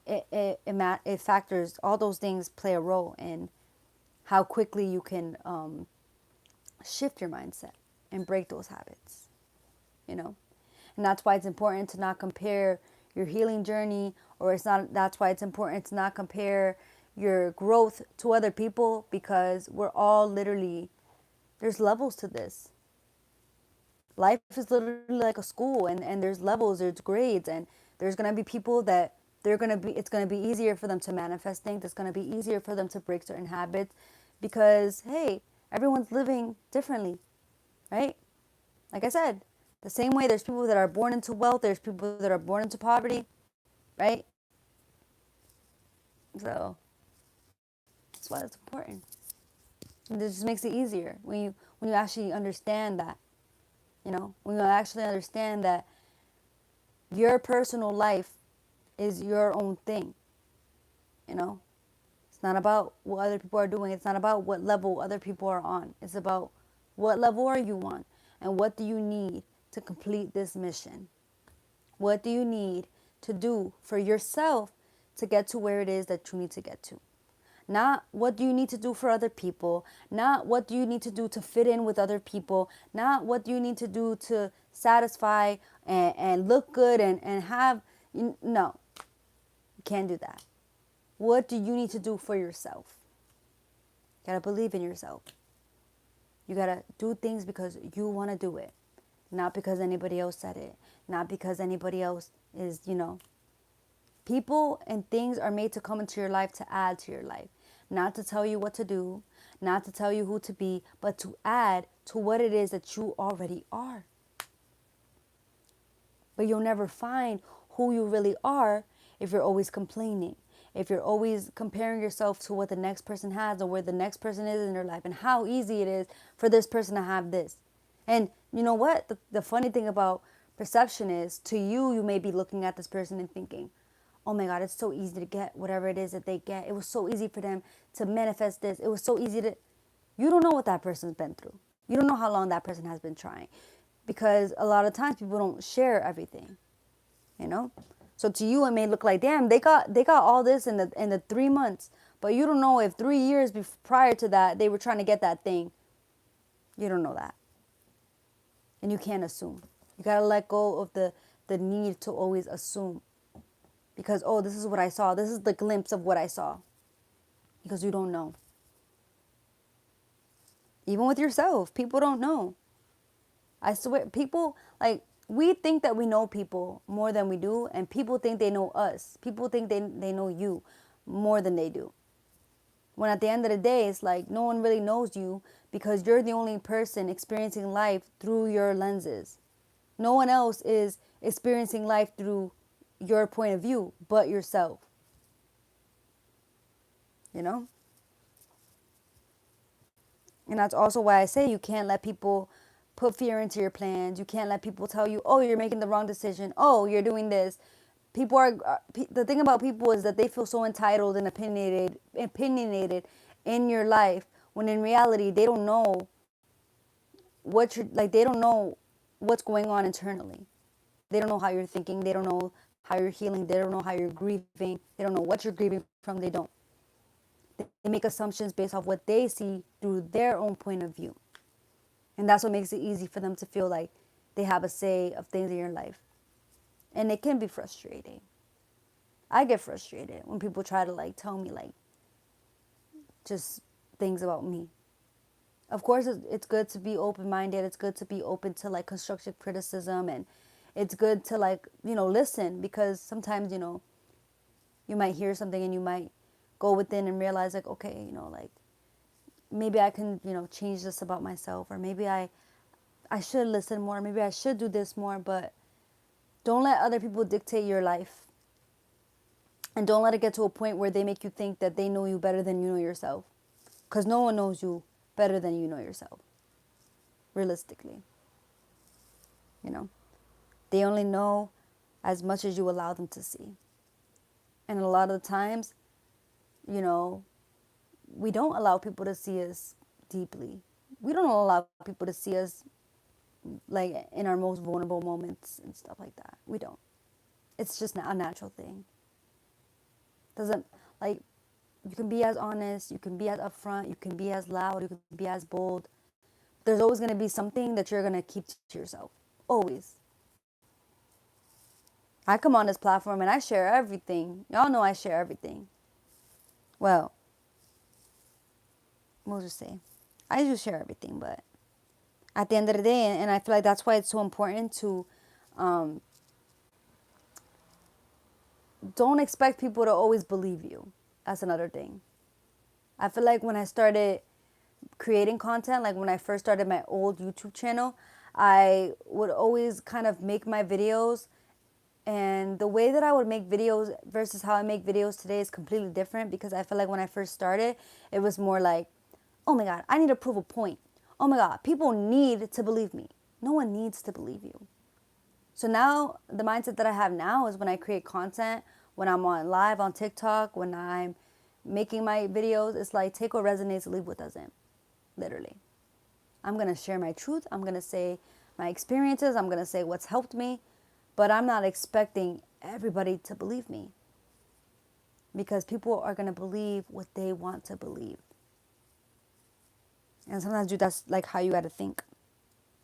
[SPEAKER 1] it factors, all those things play a role in how quickly you can shift your mindset and break those habits, And that's why it's important to not compare your healing journey, or that's why it's important to not compare your growth to other people, because we're all literally, there's levels to this. Life is literally like a school, and there's levels, there's grades, and there's going to be people that it's going to be easier for them to manifest things. It's going to be easier for them to break certain habits because, hey, everyone's living differently, right? Like I said, the same way there's people that are born into wealth, there's people that are born into poverty, right? So that's why it's important. And this just makes it easier when you actually understand that. When you actually understand that your personal life is your own thing. It's not about what other people are doing. It's not about what level other people are on. It's about what level are you on, and what do you need to complete this mission? What do you need to do for yourself to get to where it is that you need to get to? Not what do you need to do for other people, not what do you need to do to fit in with other people, not what do you need to do to satisfy and look good and have, no, you can't do that. What do you need to do for yourself? You gotta believe in yourself. You gotta do things because you want to do it, not because anybody else said it, not because anybody else is, People and things are made to come into your life to add to your life. Not to tell you what to do, not to tell you who to be, but to add to what it is that you already are. But you'll never find who you really are if you're always complaining. If you're always comparing yourself to what the next person has or where the next person is in their life and how easy it is for this person to have this. And you know what? The funny thing about perception is, to you, you may be looking at this person and thinking, oh my God, it's so easy to get whatever it is that they get. It was so easy for them to manifest this. It was so easy to... You don't know what that person's been through. You don't know how long that person has been trying. Because a lot of times people don't share everything, So to you, it may look like, damn, they got all this in the 3 months, but you don't know if 3 years prior to that they were trying to get that thing. You don't know that, and you can't assume. You gotta let go of the need to always assume, because oh, this is what I saw. This is the glimpse of what I saw, because you don't know. Even with yourself, people don't know. I swear, people, like, we think that we know people more than we do, and people think they know us. People think they know you more than they do. When at the end of the day, it's like no one really knows you because you're the only person experiencing life through your lenses. No one else is experiencing life through your point of view but yourself. You know? And that's also why I say you can't let people put fear into your plans. You can't let people tell you, oh, you're making the wrong decision. Oh, you're doing this. People are, the thing about people is that they feel so entitled and opinionated in your life, when in reality, they don't know what you're, like, they don't know what's going on internally. They don't know how you're thinking. They don't know how you're healing. They don't know how you're grieving. They don't know what you're grieving from. They don't. They make assumptions based off what they see through their own point of view. And that's what makes it easy for them to feel like they have a say of things in your life. And it can be frustrating. I get frustrated when people try to like tell me like just things about me. Of course, it's good to be open-minded. It's good to be open to like constructive criticism, and it's good to like, listen, because sometimes, you might hear something and you might go within and realize like, okay, like maybe I can, change this about myself, or maybe I should listen more. Maybe I should do this more, but don't let other people dictate your life. And don't let it get to a point where they make you think that they know you better than you know yourself. Because no one knows you better than you know yourself. Realistically. They only know as much as you allow them to see. And a lot of the times, we don't allow people to see us deeply. We don't allow people to see us like in our most vulnerable moments and stuff like that. We don't. It's just a natural thing. Doesn't, like, you can be as honest, you can be as upfront, you can be as loud, you can be as bold. There's always going to be something that you're going to keep to yourself. Always. I come on this platform and I share everything. Y'all know I share everything. Well, we'll just say I do share everything, but at the end of the day, and I feel like that's why it's so important to don't expect people to always believe you. That's another thing. I feel like when I started creating content, like when I first started my old YouTube channel, I would always kind of make my videos, and the way that I would make videos versus how I make videos today is completely different, because I feel like when I first started, it was more like, oh my God, I need to prove a point. Oh my God, people need to believe me. No one needs to believe you. So now the mindset that I have now is when I create content, when I'm on live on TikTok, when I'm making my videos, it's like take what resonates, leave what doesn't. Literally. I'm going to share my truth. I'm going to say my experiences. I'm going to say what's helped me. But I'm not expecting everybody to believe me, because people are going to believe what they want to believe. And sometimes, dude, that's like how you got to think.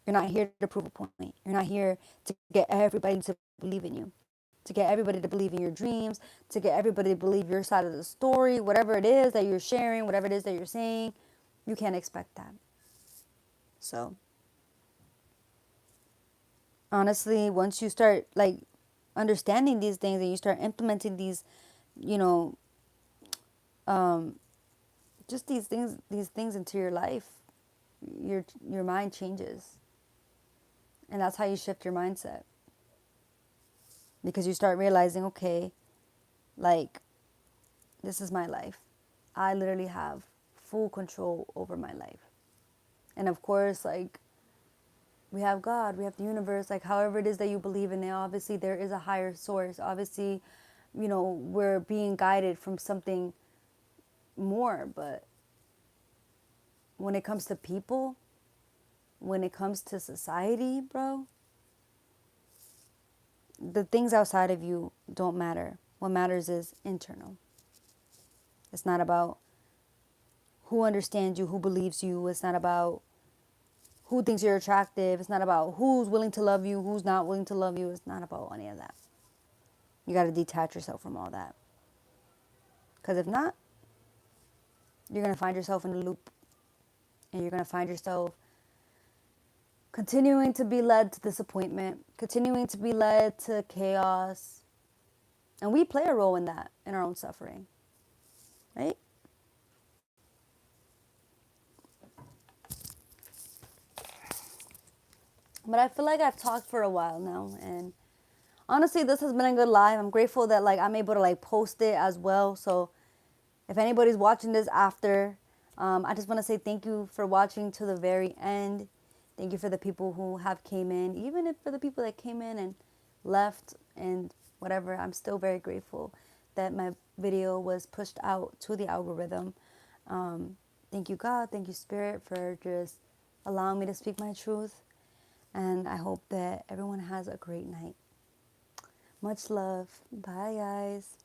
[SPEAKER 1] You're not here to prove a point. You're not here to get everybody to believe in you, to get everybody to believe in your dreams, to get everybody to believe your side of the story, whatever it is that you're sharing, whatever it is that you're saying. You can't expect that. So, honestly, once you start like understanding these things and you start implementing these, you know, just these things into your life, your mind changes. And that's how you shift your mindset. Because you start realizing, okay, like, this is my life. I literally have full control over my life. And of course, like, we have God, we have the universe, like, however it is that you believe in it, obviously there is a higher source. Obviously, we're being guided from something more. But when it comes to people, when it comes to society, bro, the things outside of you don't matter. What matters is internal. It's not about who understands you, who believes you. It's not about who thinks you're attractive. It's not about who's willing to love you, who's not willing to love you. It's not about any of that. You got to detach yourself from all that. Because if not, you're going to find yourself in a loop. And you're going to find yourself continuing to be led to disappointment, continuing to be led to chaos. And we play a role in that, in our own suffering. Right? But I feel like I've talked for a while now, and honestly, this has been a good live. I'm grateful that like I'm able to like post it as well. So if anybody's watching this after, I just want to say thank you for watching to the very end. Thank you for the people who have came in, even if for the people that came in and left and whatever. I'm still very grateful that my video was pushed out to the algorithm. Thank you, God. Thank you, Spirit, for just allowing me to speak my truth. And I hope that everyone has a great night. Much love. Bye, guys.